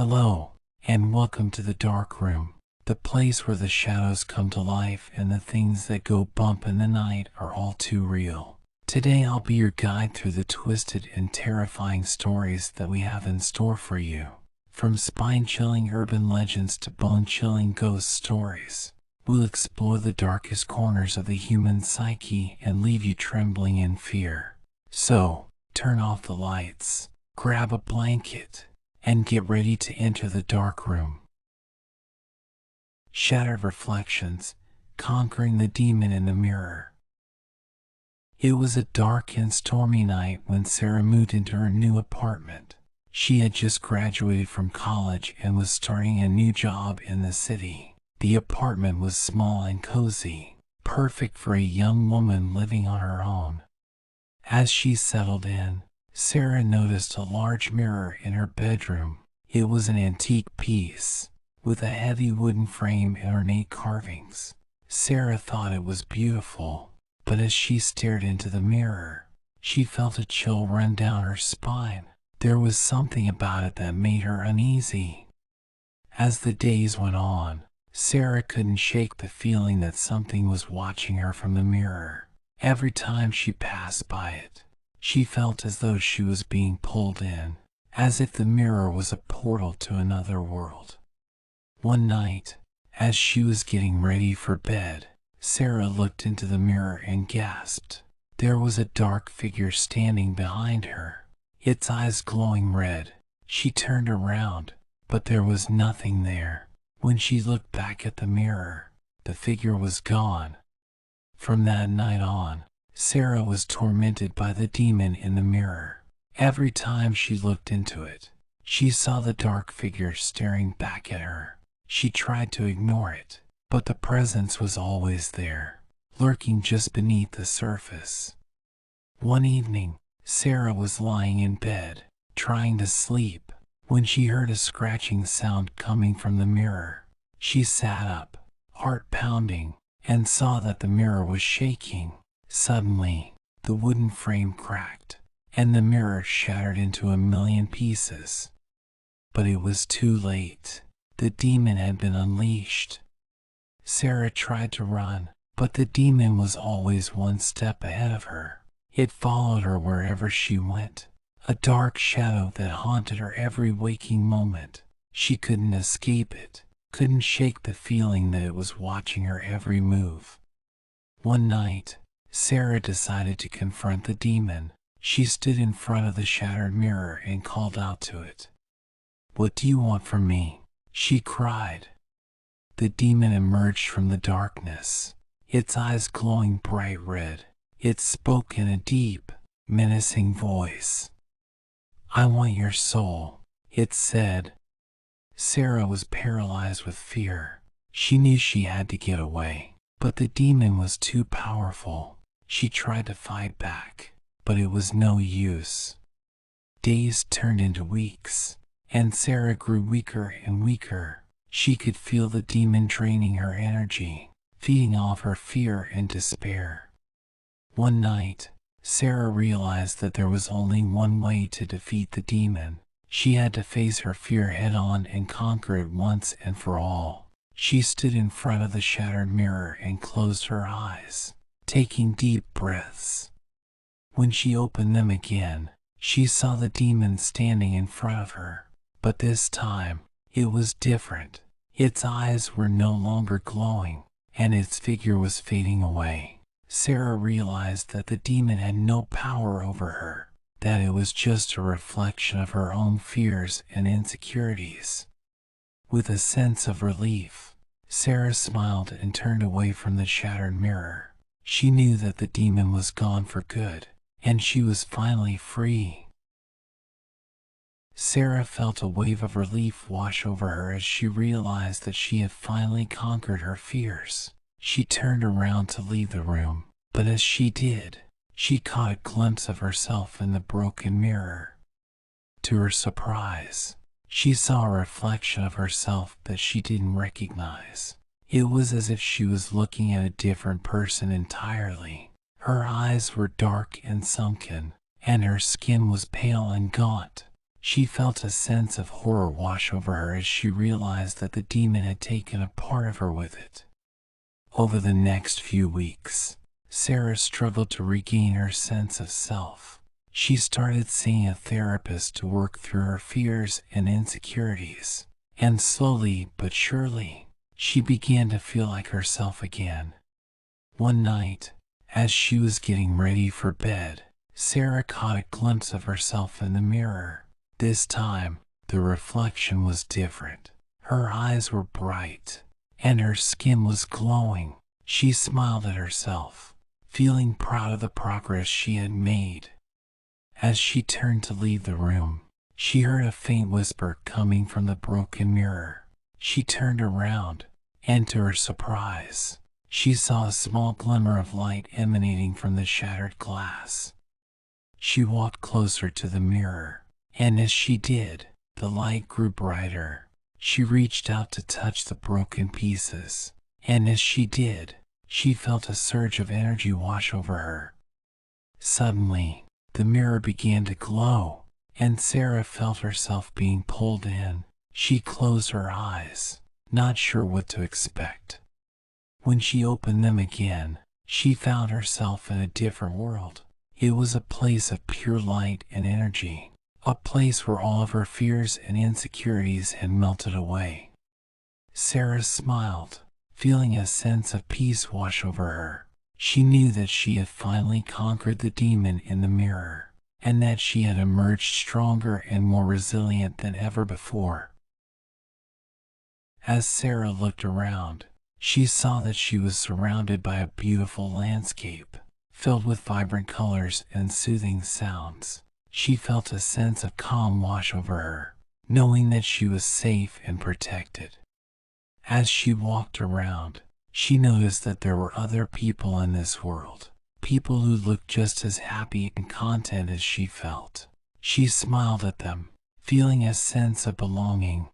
Hello, and welcome to the dark room, the place where the shadows come to life and the things that go bump in the night are all too real. Today I'll be your guide through the twisted and terrifying stories that we have in store for you. From spine-chilling urban legends to bone-chilling ghost stories, we'll explore the darkest corners of the human psyche and leave you trembling in fear. So, turn off the lights, grab a blanket, and get ready to enter the dark room. Shattered Reflections, Conquering the Demon in the Mirror. It was a dark and stormy night when Sarah moved into her new apartment. She had just graduated from college and was starting a new job in the city. The apartment was small and cozy, perfect for a young woman living on her own. As she settled in, Sarah noticed a large mirror in her bedroom. It was an antique piece, with a heavy wooden frame and ornate carvings. Sarah thought it was beautiful, but as she stared into the mirror, she felt a chill run down her spine. There was something about it that made her uneasy. As the days went on, Sarah couldn't shake the feeling that something was watching her from the mirror. Every time she passed by it, she felt as though she was being pulled in, as if the mirror was a portal to another world. One night, as she was getting ready for bed, Sarah looked into the mirror and gasped. There was a dark figure standing behind her, its eyes glowing red. She turned around, but there was nothing there. When she looked back at the mirror, the figure was gone. From that night on, Sarah was tormented by the demon in the mirror. Every time she looked into it, she saw the dark figure staring back at her. She tried to ignore it, but the presence was always there, lurking just beneath the surface. One evening, Sarah was lying in bed, trying to sleep, when she heard a scratching sound coming from the mirror. She sat up, heart pounding, and saw that the mirror was shaking. Suddenly, the wooden frame cracked, and the mirror shattered into a million pieces. But it was too late. The demon had been unleashed. Sarah tried to run, but the demon was always one step ahead of her. It followed her wherever she went, a dark shadow that haunted her every waking moment. She couldn't escape it, couldn't shake the feeling that it was watching her every move. One night, Sarah decided to confront the demon. She stood in front of the shattered mirror and called out to it. "What do you want from me?" she cried. The demon emerged from the darkness, its eyes glowing bright red. It spoke in a deep, menacing voice. "I want your soul," it said. Sarah was paralyzed with fear. She knew she had to get away, but the demon was too powerful. She tried to fight back, but it was no use. Days turned into weeks, and Sarah grew weaker and weaker. She could feel the demon draining her energy, feeding off her fear and despair. One night, Sarah realized that there was only one way to defeat the demon. She had to face her fear head-on and conquer it once and for all. She stood in front of the shattered mirror and closed her eyes, taking deep breaths. When she opened them again, she saw the demon standing in front of her. But this time, it was different. Its eyes were no longer glowing, and its figure was fading away. Sarah realized that the demon had no power over her, that it was just a reflection of her own fears and insecurities. With a sense of relief, Sarah smiled and turned away from the shattered mirror. She knew that the demon was gone for good, and she was finally free. Sarah felt a wave of relief wash over her as she realized that she had finally conquered her fears. She turned around to leave the room, but as she did, she caught a glimpse of herself in the broken mirror. To her surprise, she saw a reflection of herself that she didn't recognize. It was as if she was looking at a different person entirely. Her eyes were dark and sunken, and her skin was pale and gaunt. She felt a sense of horror wash over her as she realized that the demon had taken a part of her with it. Over the next few weeks, Sarah struggled to regain her sense of self. She started seeing a therapist to work through her fears and insecurities, and slowly but surely, she began to feel like herself again. One night, as she was getting ready for bed, Sarah caught a glimpse of herself in the mirror. This time, the reflection was different. Her eyes were bright, and her skin was glowing. She smiled at herself, feeling proud of the progress she had made. As she turned to leave the room, she heard a faint whisper coming from the broken mirror. She turned around, and to her surprise, she saw a small glimmer of light emanating from the shattered glass. She walked closer to the mirror, and as she did, the light grew brighter. She reached out to touch the broken pieces, and as she did, she felt a surge of energy wash over her. Suddenly, the mirror began to glow, and Sarah felt herself being pulled in. She closed her eyes, not sure what to expect. When she opened them again, she found herself in a different world. It was a place of pure light and energy, a place where all of her fears and insecurities had melted away. Sarah smiled, feeling a sense of peace wash over her. She knew that she had finally conquered the demon in the mirror, and that she had emerged stronger and more resilient than ever before. As Sarah looked around, she saw that she was surrounded by a beautiful landscape, filled with vibrant colors and soothing sounds. She felt a sense of calm wash over her, knowing that she was safe and protected. As she walked around, she noticed that there were other people in this world, people who looked just as happy and content as she felt. She smiled at them, feeling a sense of belonging.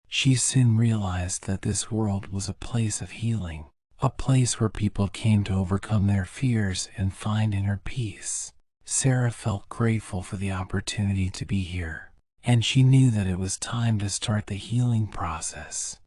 She soon realized that this world was a place of healing, a place where people came to overcome their fears and find inner peace. Sarah felt grateful for the opportunity to be here, and she knew that it was time to start the healing process.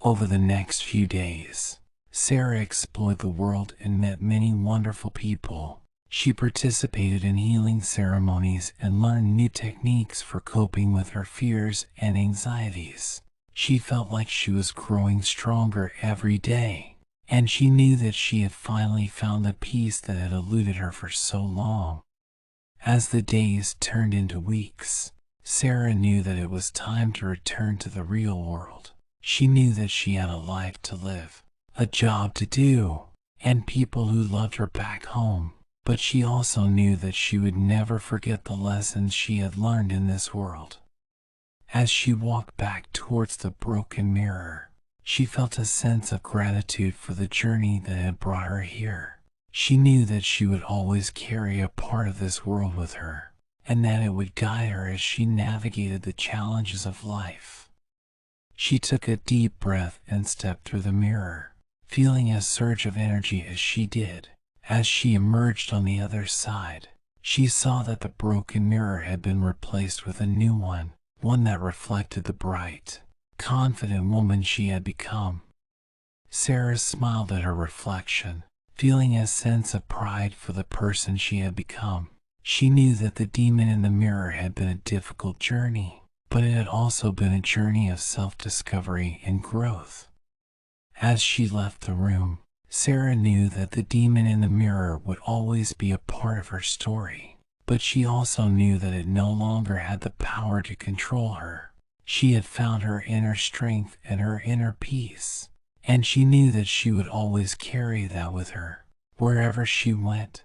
Over the next few days, Sarah explored the world and met many wonderful people. She participated in healing ceremonies and learned new techniques for coping with her fears and anxieties. She felt like she was growing stronger every day, and she knew that she had finally found the peace that had eluded her for so long. As the days turned into weeks, Sarah knew that it was time to return to the real world. She knew that she had a life to live, a job to do, and people who loved her back home. But she also knew that she would never forget the lessons she had learned in this world. As she walked back towards the broken mirror, she felt a sense of gratitude for the journey that had brought her here. She knew that she would always carry a part of this world with her, and that it would guide her as she navigated the challenges of life. She took a deep breath and stepped through the mirror, feeling a surge of energy as she did. As she emerged on the other side, she saw that the broken mirror had been replaced with a new one that reflected the bright, confident woman she had become. Sarah smiled at her reflection, feeling a sense of pride for the person she had become. She knew that the demon in the mirror had been a difficult journey, but it had also been a journey of self-discovery and growth. As she left the room, Sarah knew that the demon in the mirror would always be a part of her story, but she also knew that it no longer had the power to control her. She had found her inner strength and her inner peace, and she knew that she would always carry that with her, wherever she went.